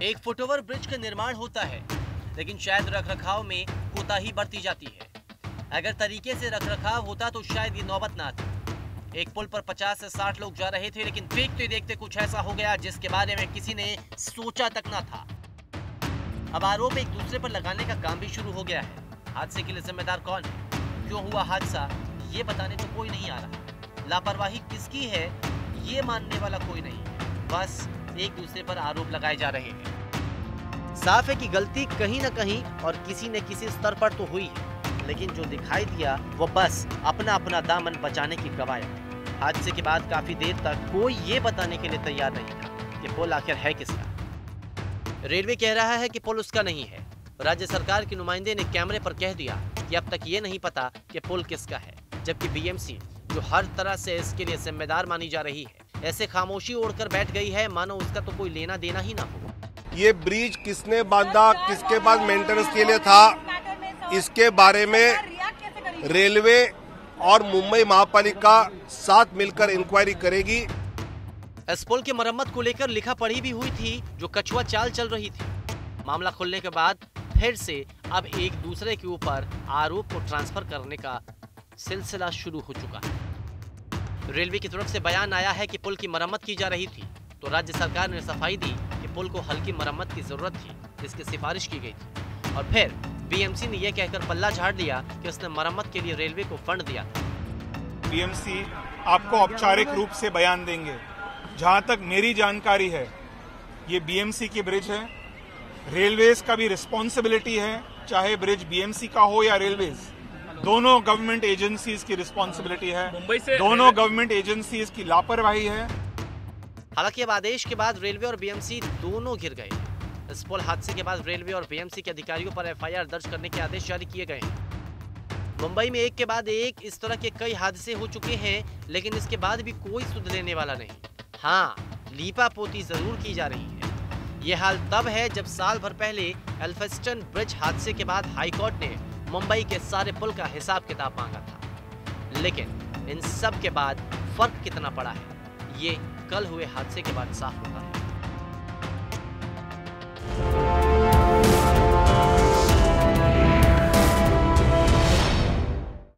एक foot over bridge का निर्माण होता है, लेकिन शायद रखरखाव में कोताही बरती जाती है। अगर तरीके से रखरखाव होता तो शायद ये नौबत ना आती। एक पुल पर 50 से 60 लोग जा रहे थे, लेकिन देखते देखते कुछ ऐसा हो गया जिसके बारे में किसी ने सोचा तक ना था। अब आरोप एक दूसरे पर लगाने का काम भी शुरू हो गया है। हादसे के लिए जिम्मेदार कौन है, क्यों हुआ हादसा, ये बताने तो कोई नहीं आ रहा। लापरवाही किसकी है, ये मानने वाला कोई नहीं है। बस एक दूसरे पर आरोप लगाए जा रहे हैं। साफ है कि गलती कहीं न कहीं और किसी न किसी स्तर पर तो हुई है, लेकिन जो दिखाई दिया वो बस अपना अपना दामन बचाने की कवायद। हादसे के बाद काफी देर तक कोई ये बताने के लिए तैयार नहीं था कि पुल आखिर है किसका। रेलवे कह रहा है कि पुल उसका नहीं है। राज्य सरकार के नुमाइंदे ने कैमरे पर कह दिया कि अब तक ये नहीं पता कि पुल किसका है, जबकि बीएमसी जो हर तरह से इसके लिए जिम्मेदार मानी जा रही है, ऐसे खामोशी ओढ़कर बैठ गई है मानो उसका तो कोई लेना देना ही ना हो। ये ब्रिज किसने बांधा, किसके पास मेंटेनेंस के लिए था, इसके बारे में रेलवे और मुंबई महापालिका साथ मिलकर इंक्वायरी करेगी। इस पुल की मरम्मत को लेकर लिखा पढ़ी भी हुई थी, जो कछुआ चाल चल रही थी। मामला खुलने के बाद फिर से अब एक दूसरे के ऊपर आरोप को ट्रांसफर करने का सिलसिला शुरू हो चुका है। रेलवे की तरफ से बयान आया है कि पुल की मरम्मत की जा रही थी, तो राज्य सरकार ने सफाई दी कि पुल को हल्की मरम्मत की जरूरत थी, जिसकी सिफारिश की गई थी। और फिर बीएमसी ने यह कहकर पल्ला झाड़ लिया कि उसने मरम्मत के लिए रेलवे को फंड दिया था। बीएमसी आपको औपचारिक रूप से बयान देंगे। जहां तक मेरी जानकारी है, ये बीएमसी की ब्रिज है। रेलवेज का भी रिस्पॉन्सिबिलिटी है, चाहे ब्रिज बीएमसी का हो या रेलवेज। दोनों गवर्नमेंट एजेंसीज की रिस्पॉन्सिबिलिटी है। मुंबई से दोनों गवर्नमेंट एजेंसीज की लापरवाही है। हालांकि अब आदेश के बाद रेलवे और बीएमसी दोनों घिर गए। इस पुल हादसे के बाद रेलवे और बीएमसी के अधिकारियों पर एफआईआर दर्ज करने के आदेश जारी किए गए हैं। मुंबई में एक के बाद एक इस तरह के कई हादसे हो चुके हैं, लेकिन इसके बाद भी कोई सुध लेने वाला नहीं। हाँ, लीपापोती जरूर की जा रही है। ये हाल तब है जब साल भर पहले एल्फिंस्टन ब्रिज हादसे के बाद हाईकोर्ट ने मुंबई के सारे पुल का हिसाब किताब मांगा था। लेकिन इन सब के बाद फर्क कितना पड़ा है, ये कल हुए हादसे के बाद साफ होता है।